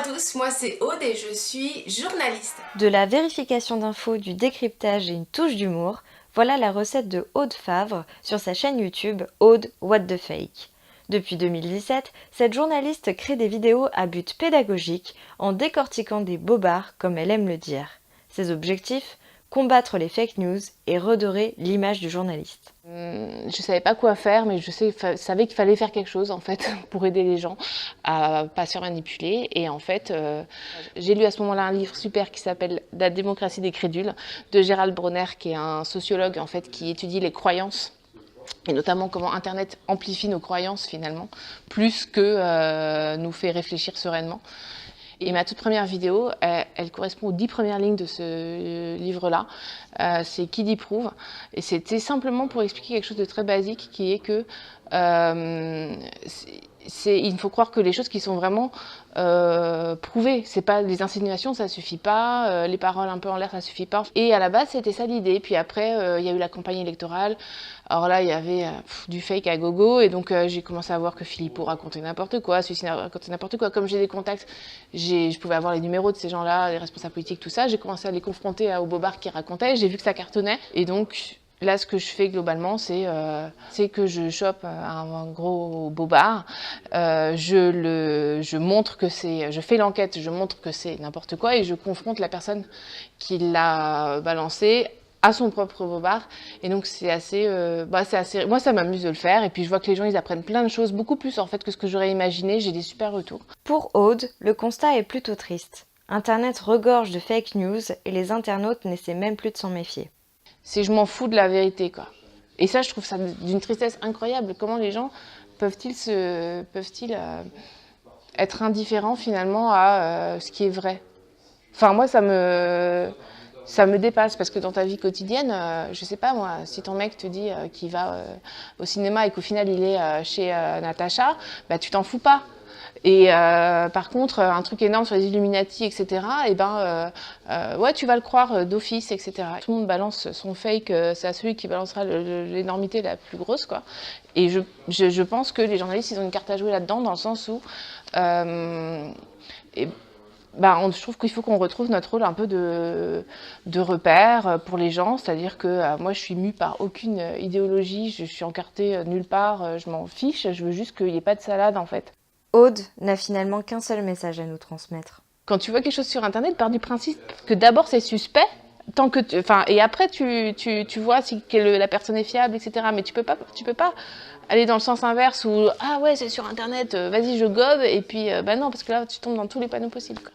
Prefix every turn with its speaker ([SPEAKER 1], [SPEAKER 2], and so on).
[SPEAKER 1] à tous, moi c'est Aude et je suis journaliste.
[SPEAKER 2] De la vérification d'infos, du décryptage et une touche d'humour, voilà la recette de Aude Favre sur sa chaîne YouTube Aude What the Fake. Depuis 2017, cette journaliste crée des vidéos à but pédagogique en décortiquant des bobards comme elle aime le dire. Ses objectifs: combattre les fake news et redorer l'image du journaliste.
[SPEAKER 3] Je savais pas quoi faire, mais savais qu'il fallait faire quelque chose en fait pour aider les gens à pas se faire manipuler. Et en fait, j'ai lu à ce moment-là un livre super qui s'appelle La démocratie des crédules de Gérald Bronner, qui est un sociologue en fait qui étudie les croyances et notamment comment Internet amplifie nos croyances finalement, plus que nous fait réfléchir sereinement. Et ma toute première vidéo, elle correspond aux 10 premières lignes de ce livre-là. C'est Qui dit prouve. Et c'était simplement pour expliquer quelque chose de très basique, qui est que il faut croire que les choses qui sont vraiment prouvées, c'est pas les insinuations, ça suffit pas, les paroles un peu en l'air, ça suffit pas. Et à la base, c'était ça l'idée. Puis après, il y a eu la campagne électorale. Alors là, il y avait du fake à gogo, et donc j'ai commencé à voir que Philippot racontait n'importe quoi, celui-ci racontait n'importe quoi. Comme j'ai des contacts, je pouvais avoir les numéros de ces gens-là, les responsables politiques, tout ça. J'ai commencé à les confronter aux bobards qui racontaient. J'ai vu que ça cartonnait, et donc là, ce que je fais globalement, c'est que je chope un gros bobard, je montre que je fais l'enquête, je montre que c'est n'importe quoi, et je confronte la personne qui l'a balancé à son propre bobard. Et donc c'est assez, moi ça m'amuse de le faire, et puis je vois que les gens ils apprennent plein de choses, beaucoup plus en fait que ce que j'aurais imaginé. J'ai des super retours.
[SPEAKER 2] Pour Aude, le constat est plutôt triste. Internet regorge de fake news et les internautes n'essaient même plus de s'en méfier.
[SPEAKER 3] C'est je m'en fous de la vérité, quoi. Et ça, je trouve ça d'une tristesse incroyable. Comment les gens peuvent-ils être indifférents finalement à ce qui est vrai? Enfin, moi, ça me dépasse, parce que dans ta vie quotidienne, je sais pas moi, si ton mec te dit qu'il va au cinéma et qu'au final il est chez Natacha, bah tu t'en fous pas. Et par contre, un truc énorme sur les Illuminati, etc., et ouais, tu vas le croire d'office, etc. Tout le monde balance son fake, c'est à celui qui balancera l'énormité la plus grosse, quoi. Et je pense que les journalistes, ils ont une carte à jouer là-dedans, dans le sens où je trouve qu'il faut qu'on retrouve notre rôle un peu de repère pour les gens, c'est-à-dire que moi je suis mue par aucune idéologie, je suis encartée nulle part, je m'en fiche, je veux juste qu'il n'y ait pas de salade en fait.
[SPEAKER 2] Aude n'a finalement qu'un seul message à nous transmettre.
[SPEAKER 3] Quand tu vois quelque chose sur internet, pars du principe que d'abord c'est suspect, et après tu vois si la personne est fiable, etc. Mais tu peux pas aller dans le sens inverse où ah ouais c'est sur internet, vas-y je gobe, et puis non, parce que là tu tombes dans tous les panneaux possibles, quoi.